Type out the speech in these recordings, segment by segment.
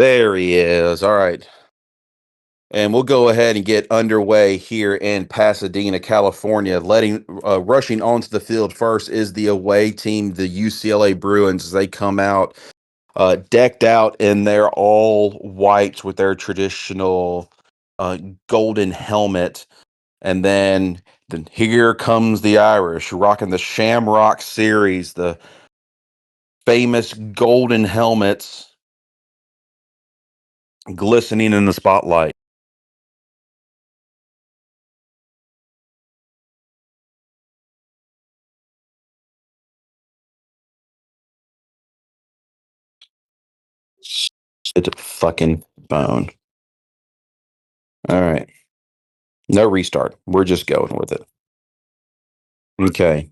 There he is. All right. And we'll go ahead and get underway here in Pasadena, California. Rushing onto the field first is the away team, the UCLA Bruins. As they come out decked out in their all whites with their traditional uh, golden helmet. And then here comes the Irish rocking the Shamrock Series, the famous golden helmets glistening in the spotlight. Shit fucking bone. All right. No restart. We're just going with it. Okay.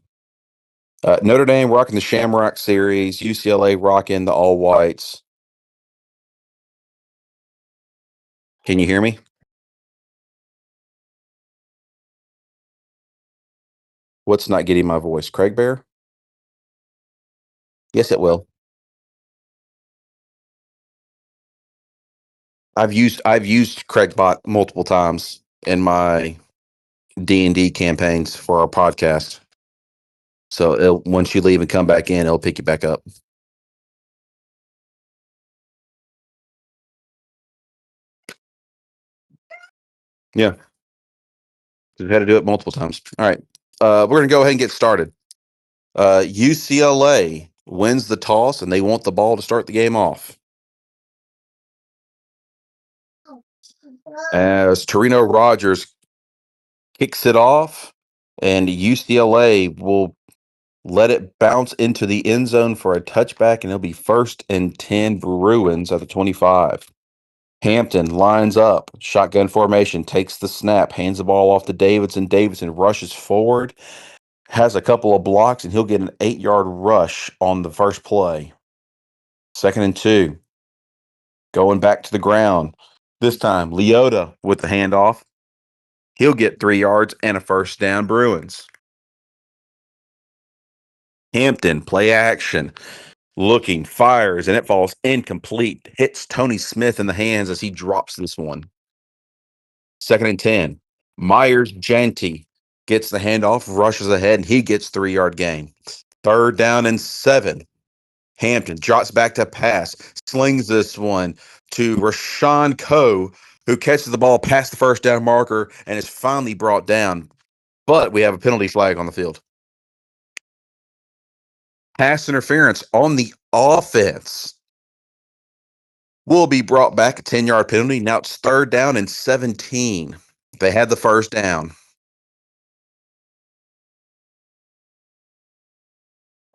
Notre Dame rocking the Shamrock Series. UCLA rocking the all whites. Can you hear me? What's not getting my voice? Craig Bear? Yes, it will. I've used Craigbot multiple times in my D&D campaigns for our podcast. So once you leave and come back in, it'll pick you back up. Yeah, we've had to do it multiple times. All right, we're gonna go ahead and get started. UCLA wins the toss, and they want the ball to start the game off. As Torino Rogers kicks it off, and UCLA will let it bounce into the end zone for a touchback, and it'll be 1st and 10 Bruins at the 25. Hampton lines up, shotgun formation, takes the snap, hands the ball off to Davidson. Davidson rushes forward, has a couple of blocks, and he'll get an 8-yard rush on the first play. 2nd and 2, going back to the ground. This time, Leota with the handoff. He'll get 3 yards and a first down, Bruins. Hampton, play action, looking, fires, and it falls incomplete. Hits Tony Smith in the hands as he drops this one. 2nd and 10. Myers Janty gets the handoff, rushes ahead, and he gets 3-yard gain. 3rd down and 7. Hampton drops back to pass, slings this one to Rashawn Coe, who catches the ball past the first down marker and is finally brought down. But we have a penalty flag on the field. Pass interference on the offense will be brought back, a 10-yard penalty. Now it's 3rd down and 17. They had the first down.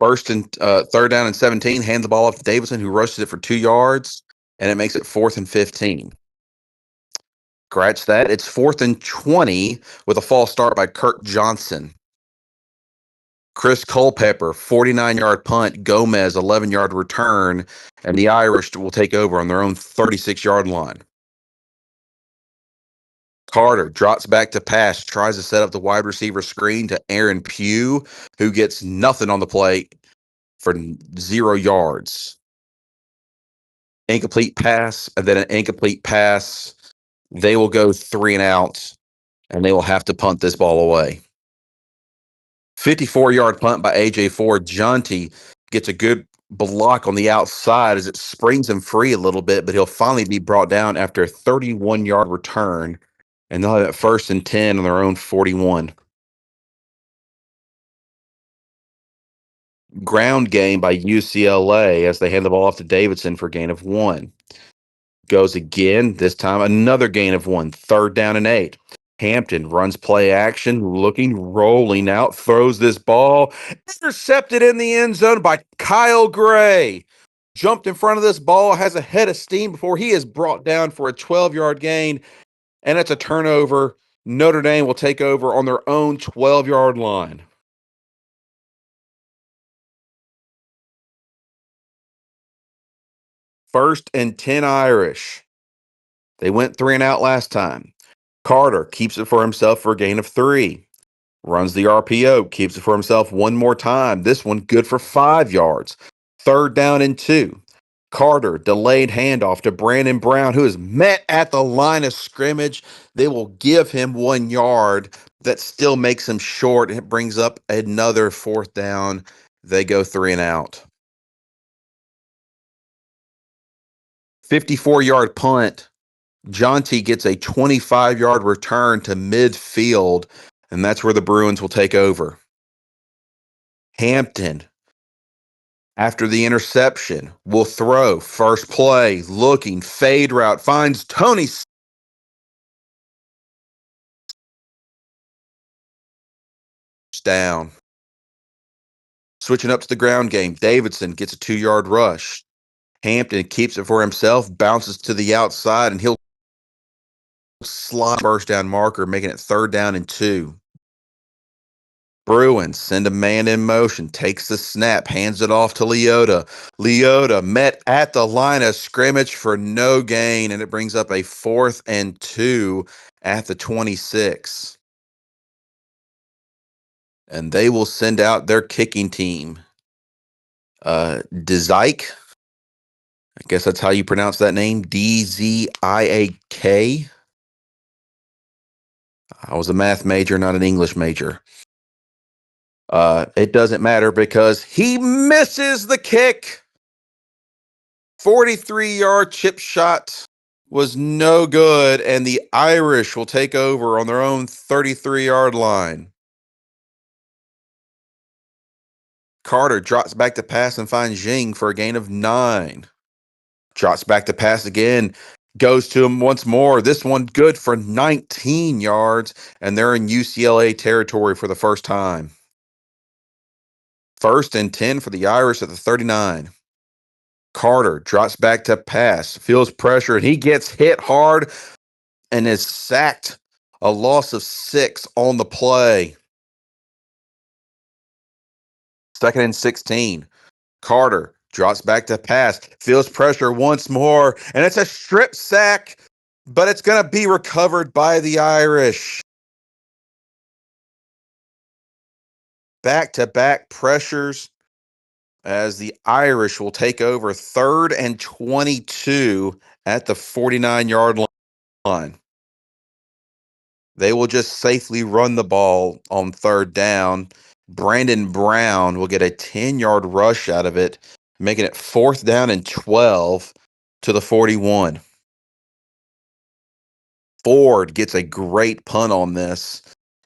First and 3rd down and 17, hand the ball off to Davidson, who rushes it for 2 yards, and it makes it 4th and 15. Scratch that. It's 4th and 20 with a false start by Kirk Johnson. Chris Culpepper, 49-yard punt. Gomez, 11-yard return, and the Irish will take over on their own 36-yard line. Carter drops back to pass, tries to set up the wide receiver screen to Aaron Pugh, who gets nothing on the play for 0 yards. Incomplete pass, and then an incomplete pass. They will go 3 and out, and they will have to punt this ball away. 54-yard punt by A.J. Ford. Jonty gets a good block on the outside as it springs him free a little bit, but he'll finally be brought down after a 31-yard return, and they'll have it 1st and 10 on their own 41. Ground game by UCLA as they hand the ball off to Davidson for a gain of 1. Goes again, this time another gain of 1. 3rd down and 8. Hampton runs play action, looking, rolling out, throws this ball, intercepted in the end zone by Kyle Gray. Jumped in front of this ball, has a head of steam before he is brought down for a 12-yard gain, and it's a turnover. Notre Dame will take over on their own 12-yard line. 1st and 10 Irish. They went 3 and out last time. Carter keeps it for himself for a gain of 3. Runs the RPO, keeps it for himself one more time. This one good for 5 yards. 3rd down and 2. Carter, delayed handoff to Brandon Brown, who is met at the line of scrimmage. They will give him 1 yard. That still makes him short. It brings up another fourth down. They go 3 and out. 54-yard punt. Jonty gets a 25-yard return to midfield, and that's where the Bruins will take over. Hampton, after the interception, will throw. First play, looking, fade route, finds Tony down. Switching up to the ground game, Davidson gets a 2-yard rush. Hampton keeps it for himself, bounces to the outside, and he'll slide first down marker, making it 3rd down and 2. Bruins send a man in motion, takes the snap, hands it off to Leota. Leota met at the line of scrimmage for no gain, and it brings up a 4th and 2 at the 26. And they will send out their kicking team. Dzik, I guess that's how you pronounce that name, Dziak. I was a math major, not an English major. It doesn't matter because he misses the kick. 43-yard chip shot was no good, and the Irish will take over on their own 33-yard line. Carter drops back to pass and finds Jing for a gain of 9. Drops back to pass again, goes to him once more. This one good for 19 yards, and they're in UCLA territory for the first time. 1st and 10 for the Irish at the 39. Carter drops back to pass, feels pressure, and he gets hit hard and is sacked. A loss of 6 on the play. 2nd and 16. Carter drops back to pass, feels pressure once more, and it's a strip sack, but it's going to be recovered by the Irish. Back-to-back pressures as the Irish will take over 3rd and 22 at the 49-yard line. They will just safely run the ball on 3rd down. Brandon Brown will get a 10-yard rush out of it, making it 4th down and 12 to the 41. Ford gets a great punt on this.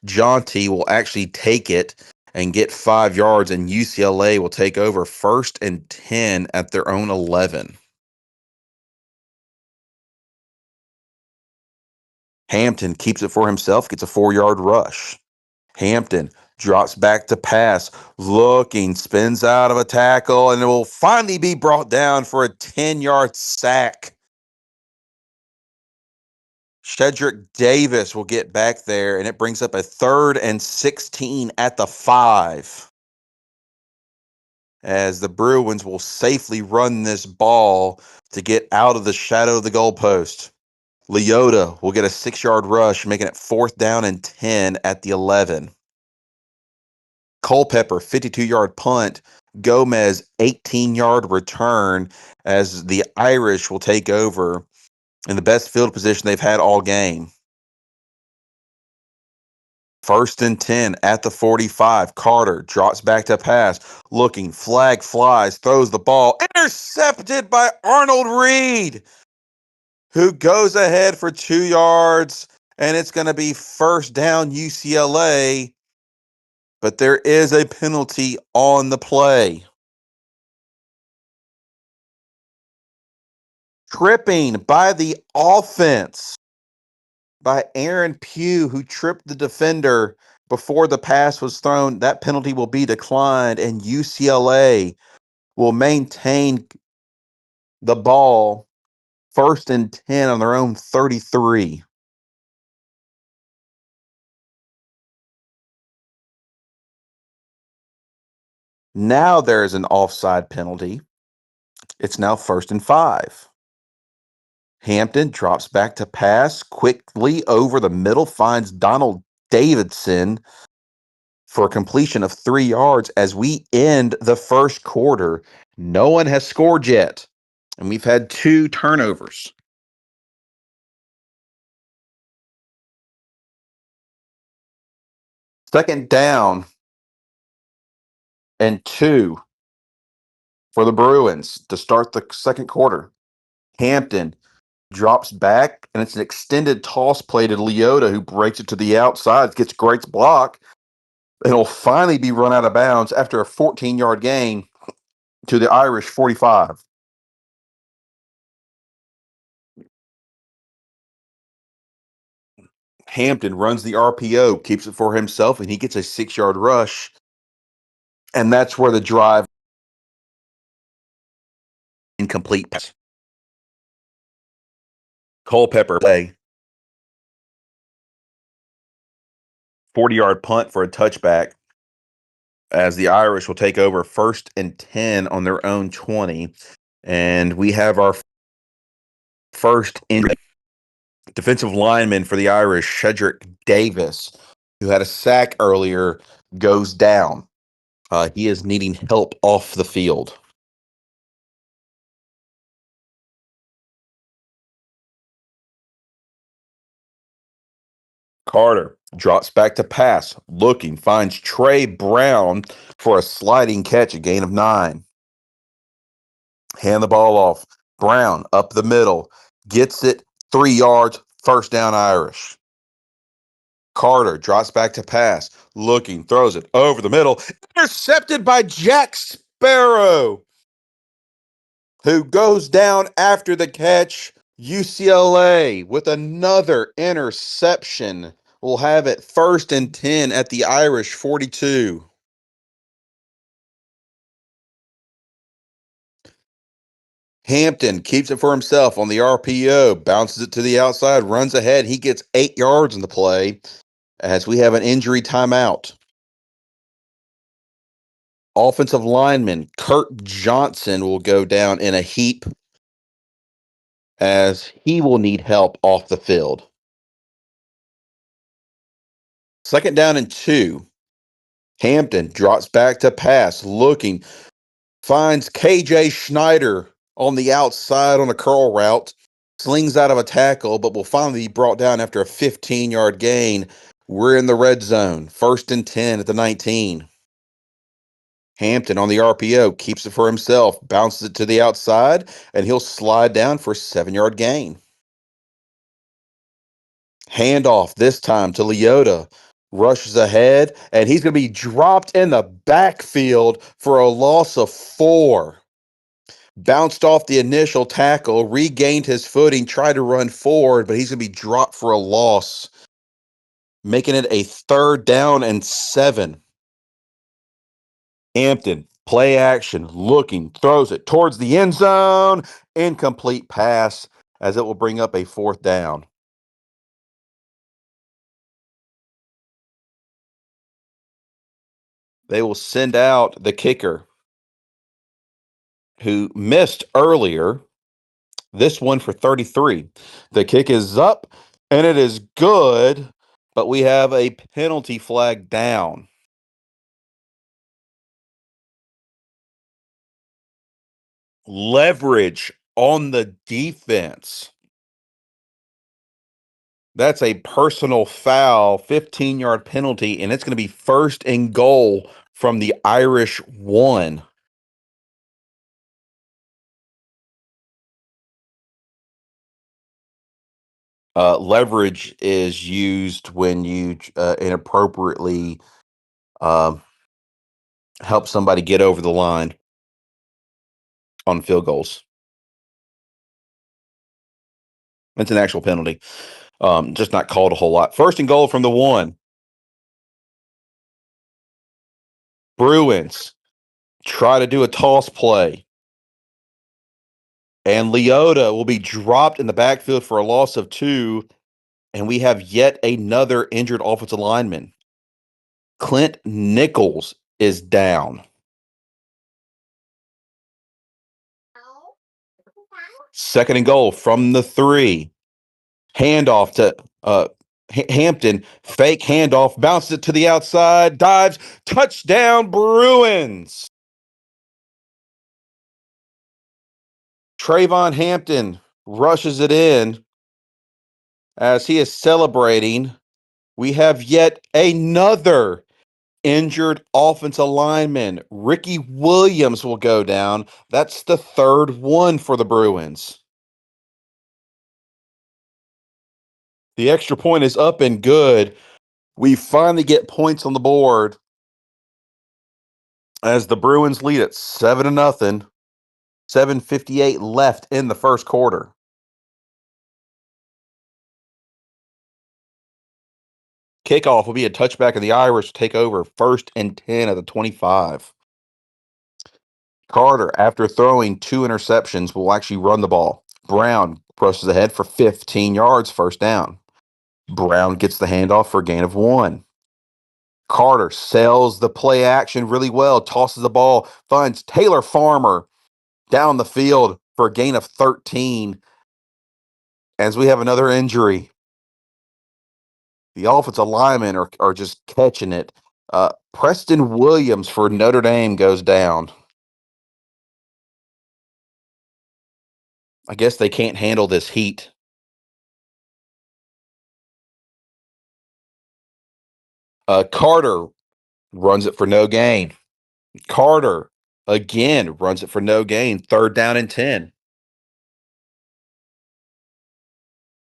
Jonty will actually take it and get 5 yards, and UCLA will take over 1st and 10 at their own 11. Hampton keeps it for himself, gets a 4-yard rush. Hampton drops back to pass, looking, spins out of a tackle, and it will finally be brought down for a 10-yard sack. Shedrick Davis will get back there, and it brings up a 3rd and 16 at the 5. As the Bruins will safely run this ball to get out of the shadow of the goalpost. Leota will get a 6-yard rush, making it 4th down and 10 at the 11. Culpepper, 52-yard punt. Gomez, 18-yard return as the Irish will take over in the best field position they've had all game. 1st and 10 at the 45. Carter drops back to pass, looking, flag flies, throws the ball, intercepted by Arnold Reed, who goes ahead for 2 yards, and it's going to be 1st down UCLA, but there is a penalty on the play. Tripping by the offense by Aaron Pugh, who tripped the defender before the pass was thrown. That penalty will be declined, and UCLA will maintain the ball 1st and 10 on their own 33. Now there is an offside penalty. It's now 1st and 5. Hampton drops back to pass quickly over the middle, finds Donald Davidson for a completion of 3 yards as we end the first quarter. No one has scored yet. And we've had 2 turnovers. Second down and 2 for the Bruins to start the second quarter. Hampton drops back, and it's an extended toss play to Leota, who breaks it to the outside, gets great block, and will finally be run out of bounds after a 14-yard gain to the Irish 45. Hampton runs the RPO, keeps it for himself, and he gets a 6-yard rush. And that's where the drive incomplete pass. Culpepper play. 40-yard punt for a touchback as the Irish will take over 1st and 10 on their own 20. And we have our first injury. Defensive lineman for the Irish, Shedrick Davis, who had a sack earlier, goes down. He is needing help off the field. Carter drops back to pass, looking, finds Trey Brown for a sliding catch, a gain of 9. Hand the ball off. Brown up the middle, gets it 3 yards, first down Irish. Carter drops back to pass, looking, throws it over the middle, intercepted by Jack Sparrow, who goes down after the catch. UCLA with another interception will have it 1st and 10 at the Irish 42. Hampton keeps it for himself on the RPO, bounces it to the outside, runs ahead. He gets 8 yards in the play as we have an injury timeout. Offensive lineman Kurt Johnson will go down in a heap as he will need help off the field. 2nd down and 2. Hampton drops back to pass, looking, finds KJ Schneider on the outside on a curl route, slings out of a tackle, but will finally be brought down after a 15-yard gain. We're in the red zone, 1st and 10 at the 19. Hampton on the RPO keeps it for himself, bounces it to the outside, and he'll slide down for a 7-yard gain. Handoff this time to Leota. Rushes ahead, and he's going to be dropped in the backfield for a loss of 4. Bounced off the initial tackle, regained his footing, tried to run forward, but he's going to be dropped for a loss, making it a 3rd down and 7. Hampton, play action, looking, throws it towards the end zone. Incomplete pass as it will bring up a 4th down. They will send out the kicker who missed earlier. This one for 33. The kick is up and it is good, but we have a penalty flag down. Leverage on the defense. That's a personal foul, 15-yard penalty, and it's going to be 1st and goal from the Irish 1. Leverage is used when you inappropriately help somebody get over the line on field goals. It's an actual penalty, just not called a whole lot. 1st and goal from the 1. Bruins try to do a toss play, and Leota will be dropped in the backfield for a loss of 2. And we have yet another injured offensive lineman. Clint Nichols is down. 2nd and goal from the 3. Handoff to Hampton. Fake handoff. Bounces it to the outside. Dives. Touchdown, Bruins. Trayvon Hampton rushes it in as he is celebrating. We have yet another injured offensive lineman. Ricky Williams will go down. That's the third one for the Bruins. The extra point is up and good. We finally get points on the board as the Bruins lead at 7-0. 7:58 left in the first quarter. Kickoff will be a touchback, and the Irish take over 1st and 10 at the 25. Carter, after throwing 2 interceptions, will actually run the ball. Brown rushes ahead for 15 yards, first down. Brown gets the handoff for a gain of 1. Carter sells the play action really well, tosses the ball, finds Taylor Farmer down the field for a gain of 13. As we have another injury, the offensive linemen are just catching it. Preston Williams for Notre Dame goes down. I guess they can't handle this heat. Carter runs it for no gain. Carter again runs it for no gain. 3rd down and 10.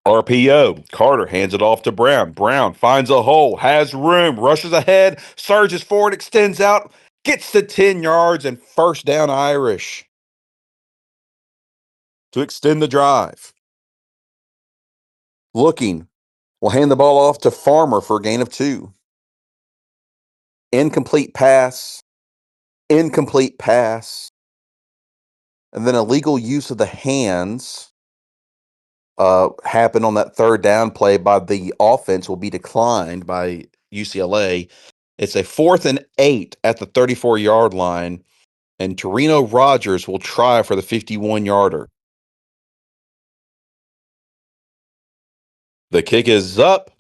RPO. Carter hands it off to Brown. Brown finds a hole, has room, rushes ahead, surges forward, extends out, gets to 10 yards, and first down Irish to extend the drive. Looking, will hand the ball off to Farmer for a gain of 2. Incomplete pass, incomplete pass, and then illegal use of the hands happened on that 3rd down play by the offense will be declined by UCLA. It's a 4th and 8 at the 34-yard line, and Torino Rogers will try for the 51-yarder. The kick is up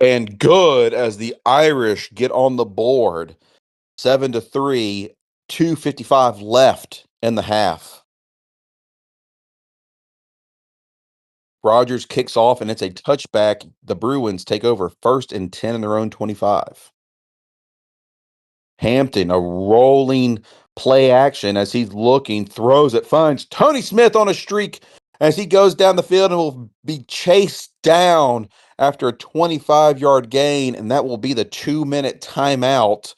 and good as the Irish get on the board. 7-3, 2:55 left in the half. Rogers kicks off, and it's a touchback. The Bruins take over 1st and 10 in their own 25. Hampton, a rolling play action as he's looking, throws it, finds Tony Smith on a streak as he goes down the field and will be chased down after a 25-yard gain, and that will be the 2-minute timeout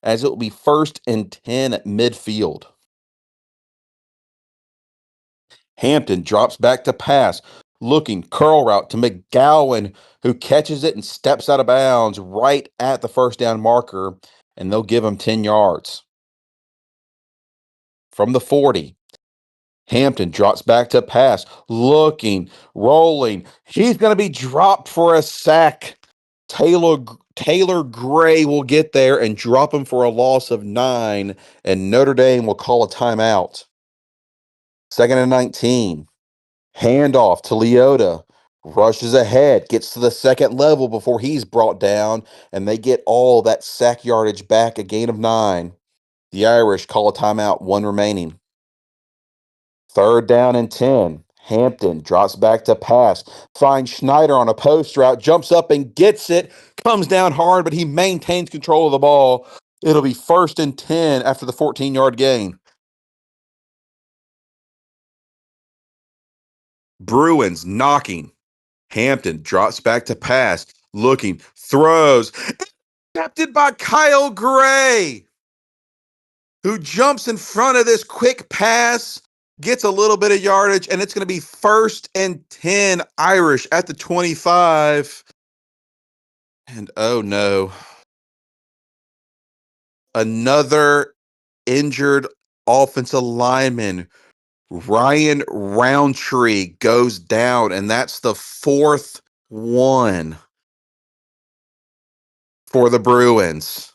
as it will be 1st and 10 at midfield. Hampton drops back to pass, looking, curl route to McGowan, who catches it and steps out of bounds right at the first down marker, and they'll give him 10 yards. From the 40, Hampton drops back to pass, looking, rolling. He's going to be dropped for a sack. Taylor Gray will get there and drop him for a loss of 9, and Notre Dame will call a timeout. 2nd and 19. Handoff to Leota. Rushes ahead, gets to the second level before he's brought down, and they get all that sack yardage back, a gain of 9. The Irish call a timeout, 1 remaining. 3rd down and 10. Hampton drops back to pass, finds Schneider on a post route, jumps up and gets it, comes down hard, but he maintains control of the ball. It'll be 1st and 10 after the 14-yard gain. Bruins knocking. Hampton drops back to pass, looking, throws, intercepted by Kyle Gray, who jumps in front of this quick pass, gets a little bit of yardage, and it's going to be 1st and 10 Irish at the 25. And oh no, another injured offensive lineman. Ryan Roundtree goes down, and that's the 4th one for the Bruins.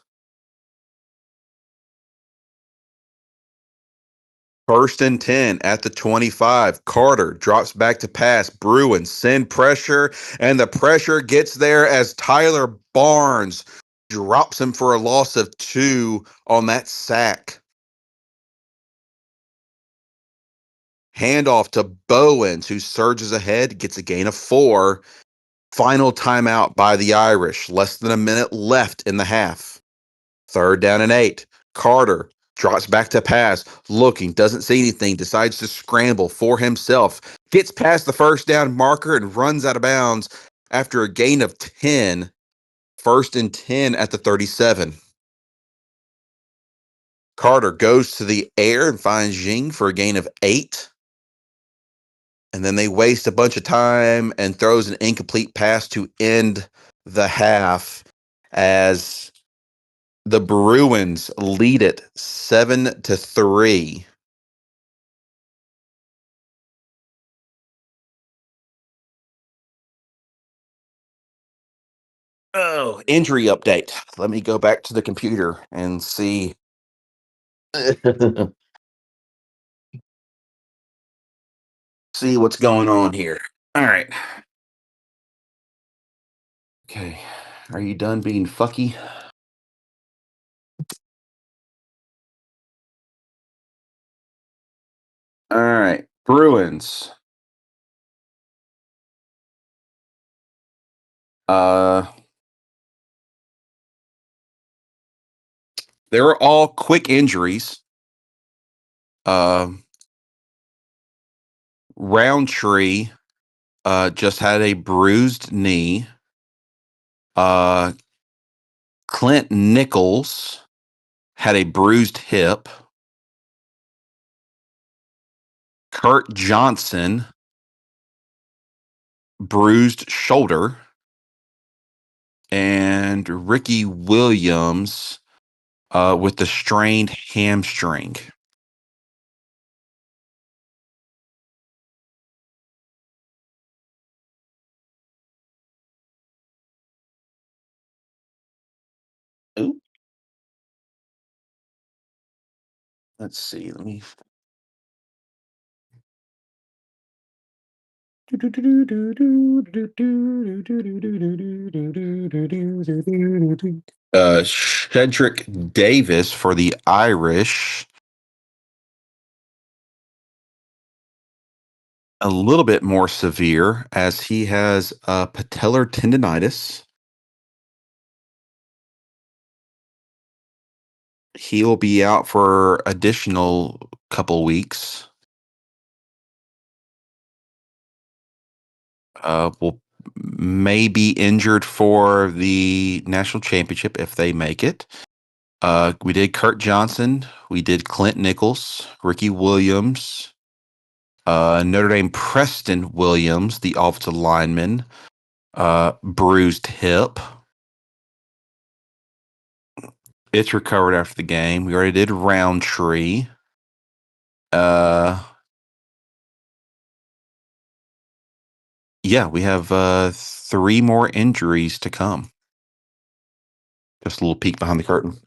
1st and 10 at the 25. Carter drops back to pass. Bruins send pressure, and the pressure gets there as Tyler Barnes drops him for a loss of 2 on that sack. Handoff to Bowens, who surges ahead, gets a gain of 4. Final timeout by the Irish. Less than a minute left in the half. 3rd down and 8. Carter drops back to pass, looking, doesn't see anything, decides to scramble for himself, gets past the 1st down marker and runs out of bounds after a gain of 10. 1st and 10 at the 37. Carter goes to the air and finds Jing for a gain of 8. And then they waste a bunch of time and throws an incomplete pass to end the half as the Bruins lead it 7-3. Oh, injury update. Let me go back to the computer and see. See what's going on here. All right. Okay. Are you done being fucky? All right. Bruins. Uh they were all quick injuries. Um Roundtree just had a bruised knee. Uh Clint Nichols had a bruised hip. Kurt Johnson, bruised shoulder. And Ricky Williams with the strained hamstring. Ooh, let's see. Let me. Shedrick Davis for the Irish. A little bit more severe as he has patellar tendonitis. He'll be out for additional couple weeks. Will may be injured for the national championship if they make it. We did Kurt Johnson. We did Clint Nichols, Ricky Williams, Notre Dame Preston Williams, the offensive lineman, bruised hip. It's recovered after the game. We already did Roundtree. Uh, yeah, we have 3 more injuries to come. Just a little peek behind the curtain.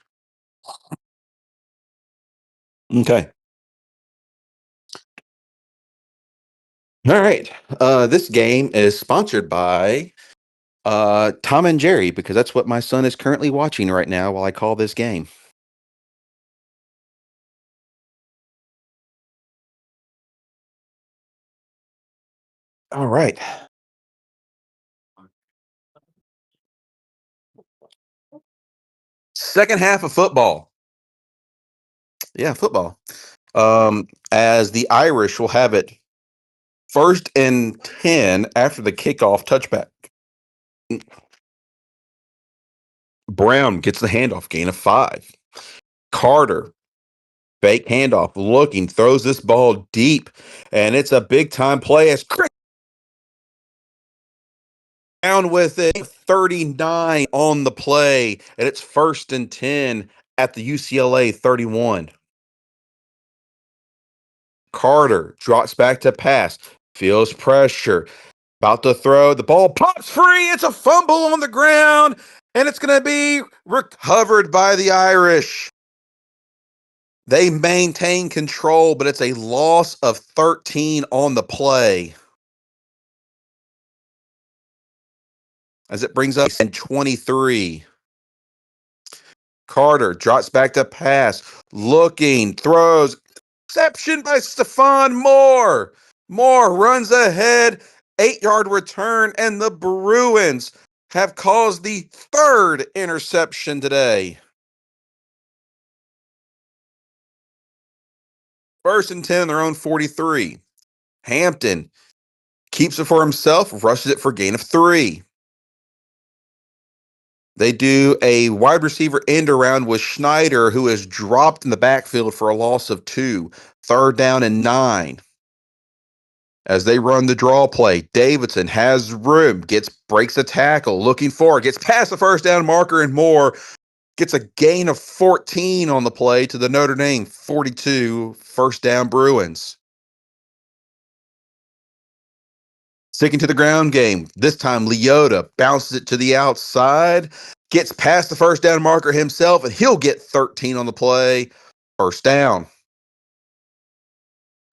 Okay. All right. This game is sponsored by Tom and Jerry because that's what my son is currently watching right now while I call this game. All right. Second half of football. Yeah, football. As the Irish will have it 1st and 10 after the kickoff touchback. Brown gets the handoff, gain of 5. Carter, fake handoff, looking, throws this ball deep, and it's a big time play as Chris down with it, 39 on the play, and it's 1st and 10 at the UCLA 31. Carter drops back to pass, feels pressure, about to throw. The ball pops free. It's a fumble on the ground, and it's going to be recovered by the Irish. They maintain control, but it's a loss of 13 on the play. As it brings up in 23. Carter drops back to pass, looking, throws, Reception by Stephon Moore. Moore runs ahead, 8-yard return, and the Bruins have caused the third interception today. 1st and 10 on their own 43. Hampton keeps it for himself, rushes it for gain of 3. They do a wide receiver end around with Schneider, who is dropped in the backfield for a loss of 2. 3rd down and 9. As they run the draw play, Davidson has room, breaks a tackle, looking forward, gets past the first down marker and more, gets a gain of 14 on the play to the Notre Dame 42, 1st down Bruins. Sticking to the ground game, this time Leota bounces it to the outside, gets past the first down marker himself, and he'll get 13 on the play, 1st down.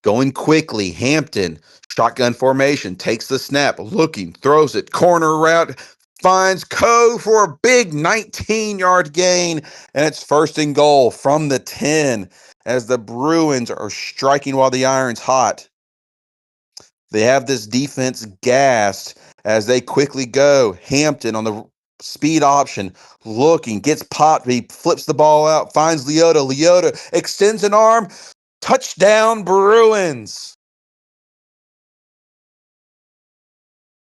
Going quickly, Hampton, shotgun formation, takes the snap, looking, throws it, corner route, finds Coe for a big 19-yard gain, and it's 1st and goal from the 10 as the Bruins are striking while the iron's hot. They have this defense gassed as they quickly go. Hampton on the speed option, looking, gets popped, he flips the ball out, finds Leota. Leota extends an arm, touchdown Bruins.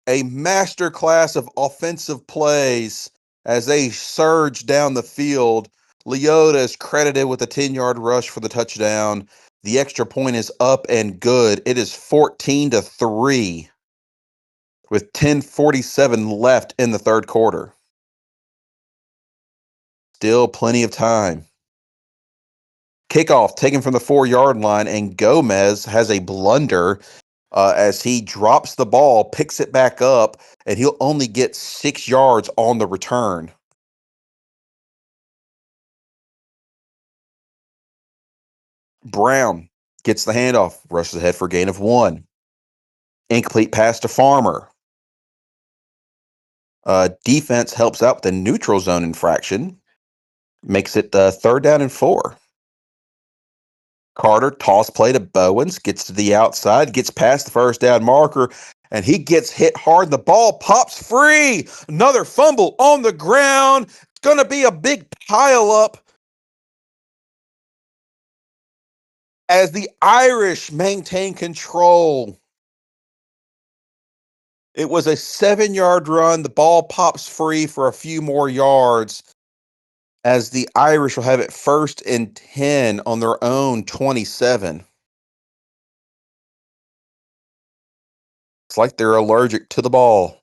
A masterclass of offensive plays as they surge down the field. Leota is credited with a 10-yard rush for the touchdown. The extra point is up and good. It is 14-3 with 10:47 left in the 3rd quarter. Still plenty of time. Kickoff taken from the 4-yard line, and Gomez has a blunder as he drops the ball, picks it back up, and he'll only get 6 yards on the return. Brown gets the handoff, rushes ahead for a gain of 1. Incomplete pass to Farmer. Defense helps out with the neutral zone infraction. Makes it 3rd down and 4. Carter, toss play to Bowens, gets to the outside, gets past the first down marker, and he gets hit hard. The ball pops free. Another fumble on the ground. It's going to be a big pile up as the Irish maintain control. It was a 7-yard run. The ball pops free for a few more yards as the Irish will have it 1st and 10 on their own 27. It's like they're allergic to the ball.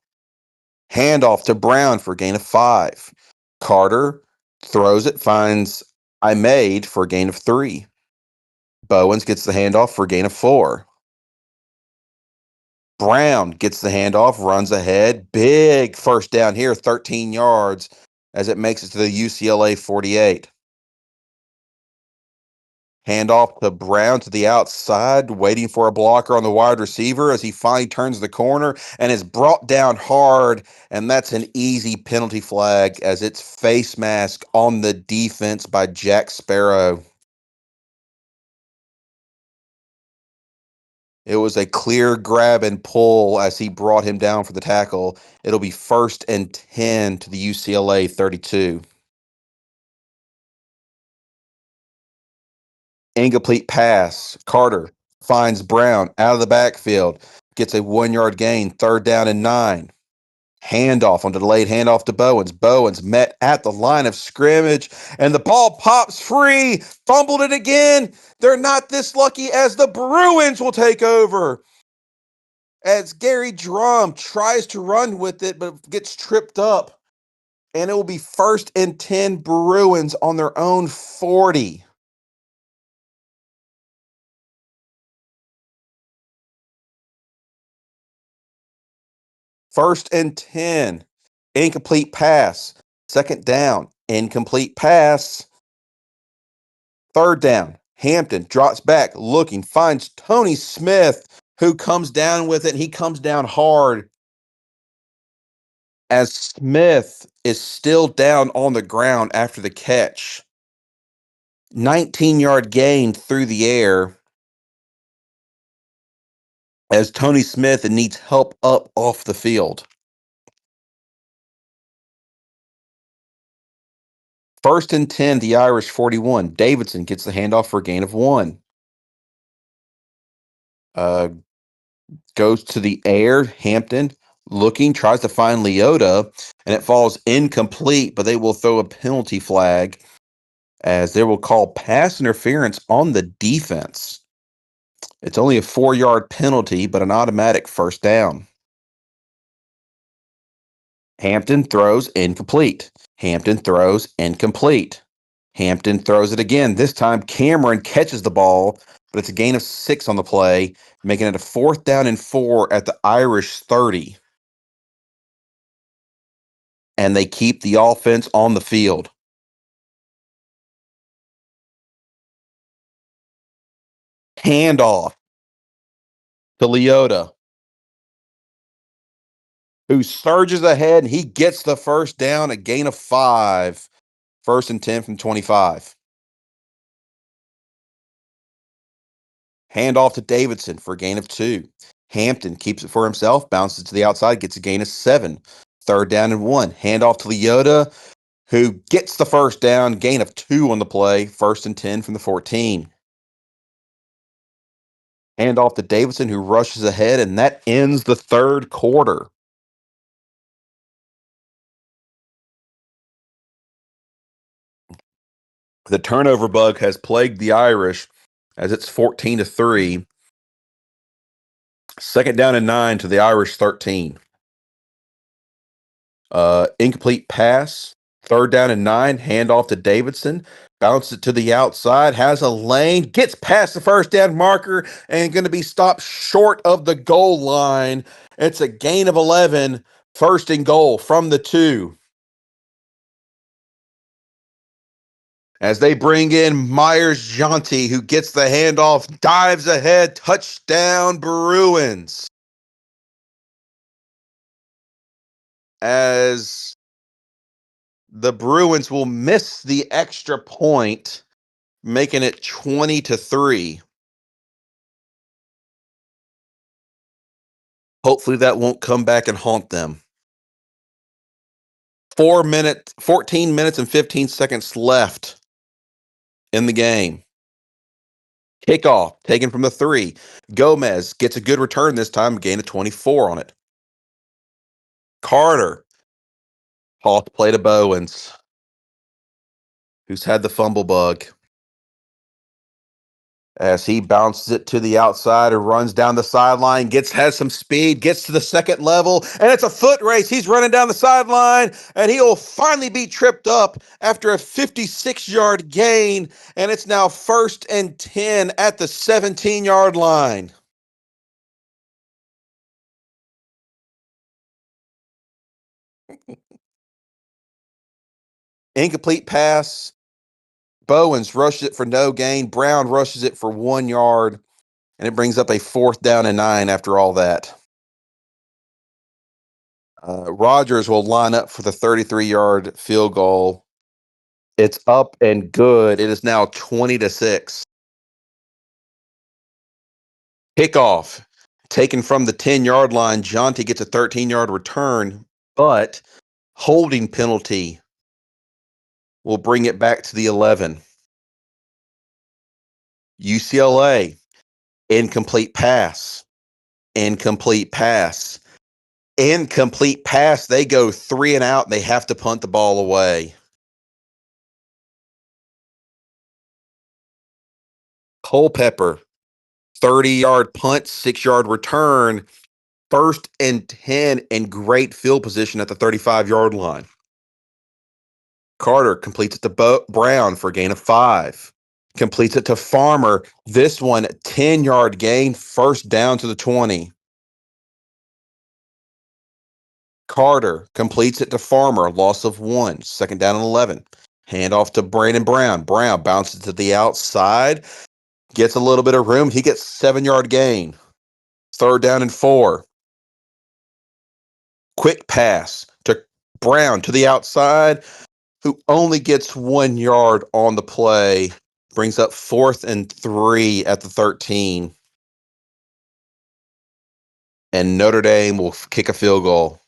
Handoff to Brown for a gain of 5. Carter throws it, finds I made for a gain of 3. Bowens gets the handoff for a gain of 4. Brown gets the handoff, runs ahead. Big 1st down here, 13 yards as it makes it to the UCLA 48. Handoff to Brown to the outside, waiting for a blocker on the wide receiver as he finally turns the corner and is brought down hard. And that's an easy penalty flag as it's face mask on the defense by Jack Sparrow. It was a clear grab and pull as he brought him down for the tackle. It'll be 1st and 10 to the UCLA 32. Incomplete pass. Carter finds Brown out of the backfield. Gets a 1-yard gain. 3rd down and 9. Handoff on delayed handoff to Bowens. Bowens met at the line of scrimmage, and the ball pops free. Fumbled it again. They're not this lucky as the Bruins will take over. As Gary Drum tries to run with it, but gets tripped up. And it will be 1st and 10 Bruins on their own 40. 1st and 10. Incomplete pass. 2nd down. Incomplete pass. 3rd down. Hampton drops back, looking, finds Tony Smith, who comes down with it. And he comes down hard as Smith is still down on the ground after the catch. 19-yard gain through the air. as Tony Smith needs help up off the field. First and 10, the Irish 41. Davidson gets the handoff for a gain of 1. Uh, Goes to the air. Hampton looking, tries to find Leota, and it falls incomplete, but they will throw a penalty flag as they will call pass interference on the defense. It's only a 4-yard penalty, but an automatic first down. Hampton throws incomplete. Hampton throws incomplete. Hampton throws it again. This time, Cameron catches the ball, but it's a gain of 6 on the play, making it a 4th down and 4 at the Irish 30. And they keep the offense on the field. Handoff to Leota, who surges ahead, and he gets the first down, a gain of 5. First and 10 from 25. Handoff to Davidson for a gain of 2. Hampton keeps it for himself, bounces to the outside, gets a gain of 7. 3rd down and 1. Handoff to Leota, who gets the first down, gain of 2 on the play, 1st and 10 from the 14. Handoff to Davidson, who rushes ahead, and that ends the 3rd quarter. The turnover bug has plagued the Irish as it's 14-3. 2nd down and 9 to the Irish 13. Incomplete pass. 3rd down and 9. Handoff to Davidson. Bounces it to the outside. Has a lane. Gets past the first down marker and going to be stopped short of the goal line. It's a gain of 11. 1st and goal from the 2. As they bring in Myers-Jonti, who gets the handoff, dives ahead, touchdown Bruins. As the Bruins will miss the extra point, making it 20-3. Hopefully that won't come back and haunt them. 14 minutes and 15 seconds left in the game. Kickoff taken from the 3. Gomez gets a good return this time, a gain of 24 on it. Carter, off play to Bowens, who's had the fumble bug. As he bounces it to the outside and runs down the sideline, has some speed, gets to the second level, and it's a foot race. He's running down the sideline, and he'll finally be tripped up after a 56-yard gain, and it's now 1st and 10 at the 17-yard line. Incomplete pass. Bowens rushes it for no gain. Brown rushes it for 1 yard, and it brings up a 4th down and 9 after all that. Rogers will line up for the 33-yard field goal. It's up and good. It is now 20-6. Kickoff taken from the 10-yard line. Jonti gets a 13-yard return, but holding penalty will bring it back to the 11. UCLA, incomplete pass. Incomplete pass. Incomplete pass. They go 3 and out. They have to punt the ball away. Culpepper, 30-yard punt, 6-yard return. 1st and 10 in great field position at the 35-yard line. Carter completes it to Brown for a gain of 5. Completes it to Farmer. This one, 10-yard gain, 1st down to the 20. Carter completes it to Farmer, loss of 1, 2nd down and 11. Handoff to Brandon Brown. Brown bounces to the outside, gets a little bit of room. He gets 7-yard gain, 3rd down and 4. Quick pass to Brown to the outside, who only gets 1 yard on the play, brings up 4th and 3 at the 13. and Notre Dame will kick a field goal.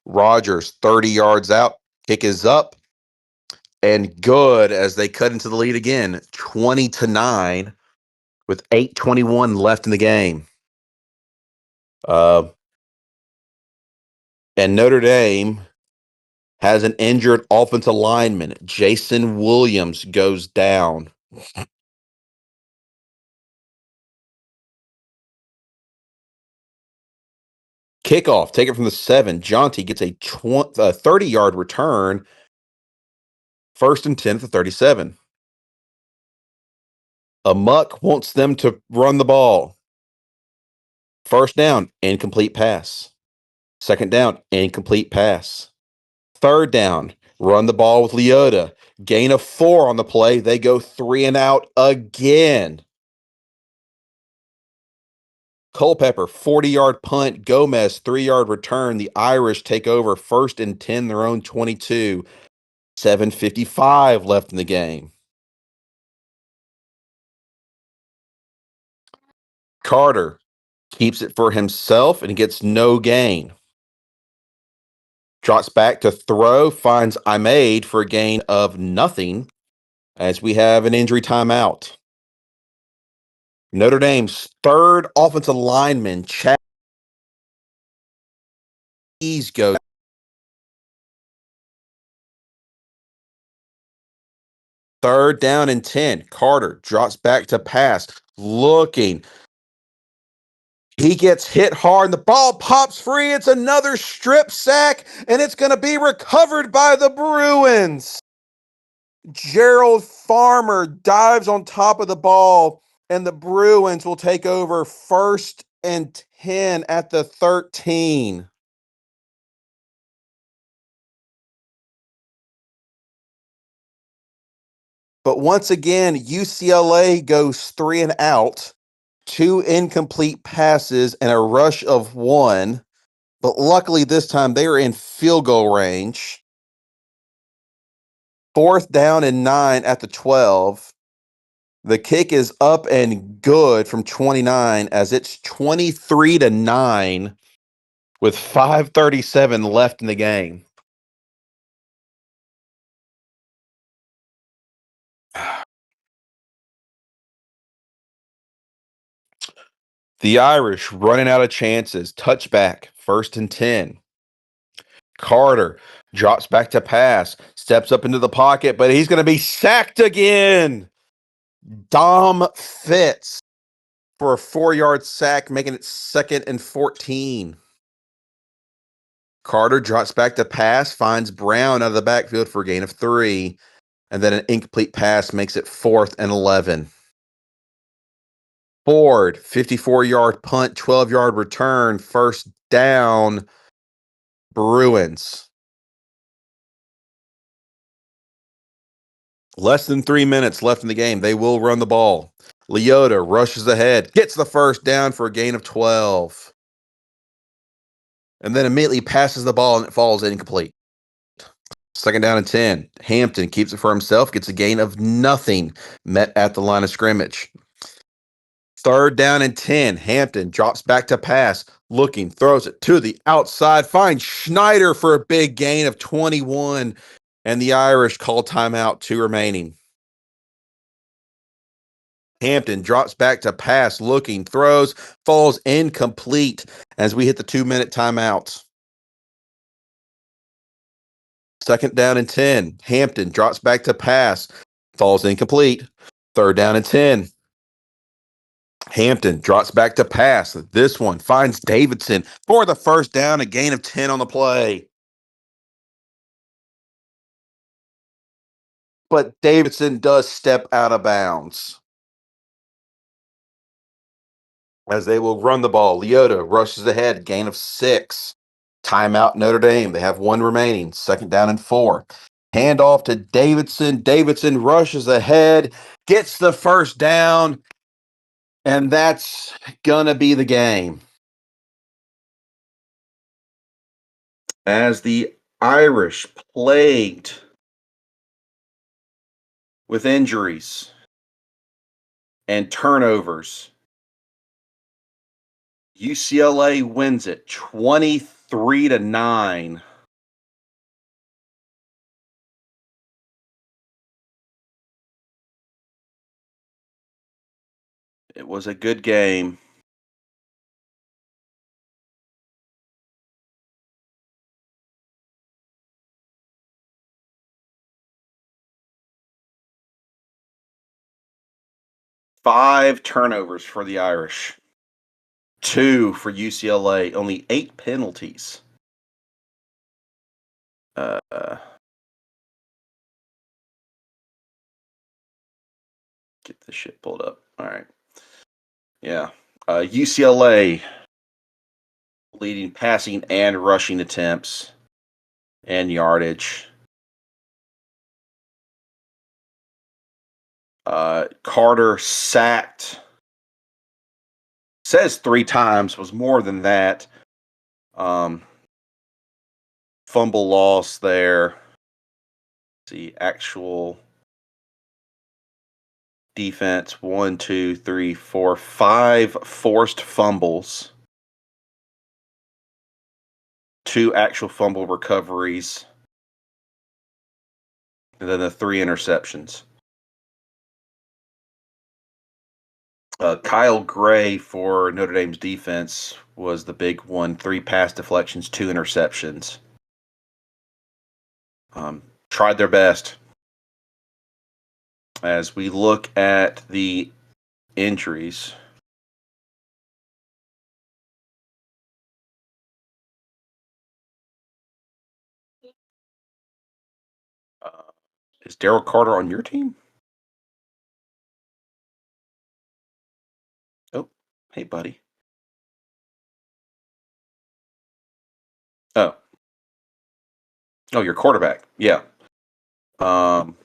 Rogers, 30 yards out. Kick is up and good as they cut into the lead again, 20-9, with 8:21 left in the game. Uh, and Notre Dame has an injured offensive lineman. Jason Williams goes down. Kickoff, take it from the 7. Jonty gets a 30-yard return. 1st and 10 at the 37. Muck wants them to run the ball. 1st down, incomplete pass. 2nd down, incomplete pass. 3rd down, run the ball with Leota. Gain of 4 on the play. They go 3 and out again. Culpepper, 40-yard punt. Gomez, 3-yard return. The Irish take over 1st and 10, their own 22. 7:55 left in the game. Carter keeps it for himself and gets no gain. Drops back to throw, finds Imade for a gain of nothing as we have an injury timeout. Notre Dame's 3rd offensive lineman, Chad goes. 3rd down and 10. Carter drops back to pass, looking. He gets hit hard, and the ball pops free. It's another strip sack, and it's going to be recovered by the Bruins. Gerald Farmer dives on top of the ball, and the Bruins will take over 1st and 10 at the 13. But once again, UCLA goes 3 and out, 2 incomplete passes, and a rush of 1. But luckily this time they are in field goal range. 4th down and 9 at the 12. The kick is up and good from 29 as it's 23-9 with 5:37 left in the game. The Irish running out of chances. Touchback, 1st and 10. Carter drops back to pass, steps up into the pocket, but he's going to be sacked again. Dom Fitz for a 4-yard sack, making it 2nd and 14. Carter drops back to pass, finds Brown out of the backfield for a gain of 3, and then an incomplete pass makes it 4th and 11. Ford, 54-yard punt, 12-yard return, 1st down, Bruins. Less than 3 minutes left in the game. They will run the ball. Leota rushes ahead, gets the 1st down for a gain of 12, and then immediately passes the ball and it falls incomplete. 2nd down and 10. Hampton keeps it for himself, gets a gain of nothing, met at the line of scrimmage. 3rd down and 10. Hampton drops back to pass, looking, throws it to the outside, finds Schneider for a big gain of 21, and the Irish call timeout, 2 remaining. Hampton drops back to pass, looking, throws, falls incomplete as we hit the 2-minute timeout. 2nd down and 10. Hampton drops back to pass, falls incomplete. 3rd down and 10. Hampton drops back to pass. This one finds Davidson for the 1st down, a gain of 10 on the play. But Davidson does step out of bounds as they will run the ball. Leota rushes ahead, gain of 6. Timeout Notre Dame. They have 1 remaining. 2nd down and 4. Handoff to Davidson. Davidson rushes ahead, gets the 1st down, and that's gonna be the game. As the Irish, plagued with injuries and turnovers, UCLA wins it 23-9. It was a good game. Five turnovers for the Irish. Two for UCLA. Only 8 penalties. Uh, get this shit pulled up. All right. Yeah. UCLA leading passing and rushing attempts and yardage. Carter sacked. Says 3 times, was more than that. Um, Fumble loss there. See, actual defense: 5 forced fumbles, 2 actual fumble recoveries, and then the 3 interceptions. Kyle Gray for Notre Dame's defense was the big one: 3 pass deflections, 2 interceptions. Tried their best. As we look at the injuries, uh, is Daryl Carter on your team? Oh, hey, buddy. Oh, oh, your quarterback. Yeah. Um,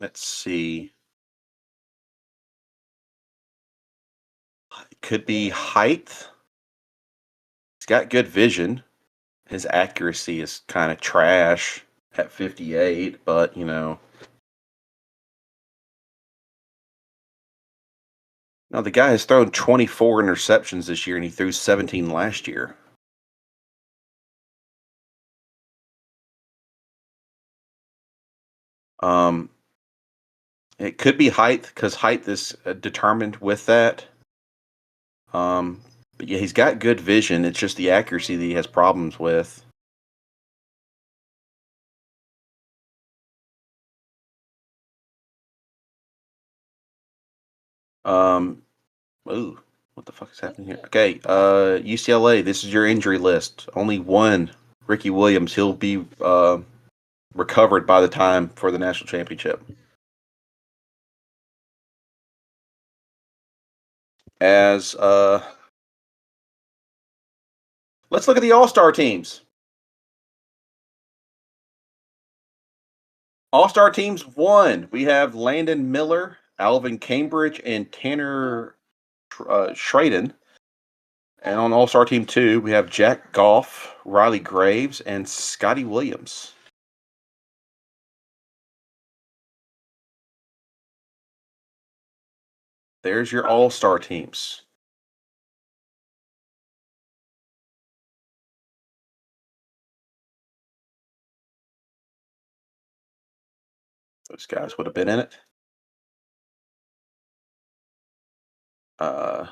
let's see. It could be height. He's got good vision. His accuracy is kind of trash at 58, but no, the guy has thrown 24 interceptions this year, and he threw 17 last year. Um, it could be height because height is determined with that. Um, but yeah, he's got good vision. It's just the accuracy that he has problems with. Um, ooh, what the fuck is happening here? Okay, UCLA. This is your injury list. Only one, Ricky Williams. He'll be recovered by the time for the national championship. As let's look at the All Star teams. All Star teams won. We have Landon Miller, Alvin Cambridge, and Tanner Schraden. And on All Star Team 2, we have Jack Goff, Riley Graves, and Scotty Williams. There's your All Star teams. Those guys would have been in it. Uh,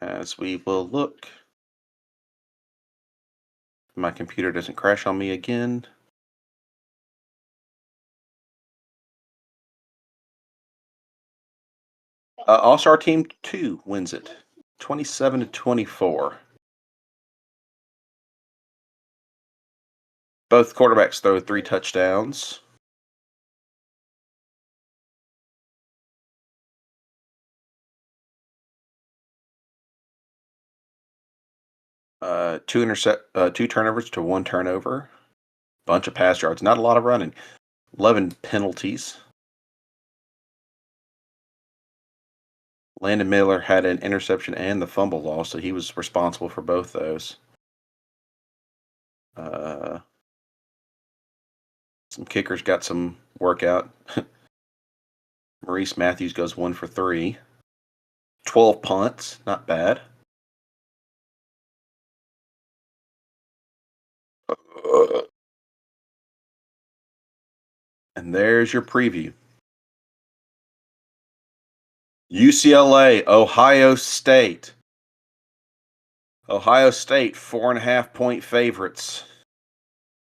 as we will look. My computer doesn't crash on me again. All Star Team 2 wins it 27-24. Both quarterbacks throw 3 touchdowns. Two turnovers to 1 turnover. Bunch of pass yards, not a lot of running. 11 penalties. Landon Miller had an interception and the fumble loss, so he was responsible for both those. Some kickers got some workout. Maurice Matthews goes 1 for 3. 12 punts, not bad. And there's your preview. UCLA, Ohio State. Ohio State, 4.5 point favorites.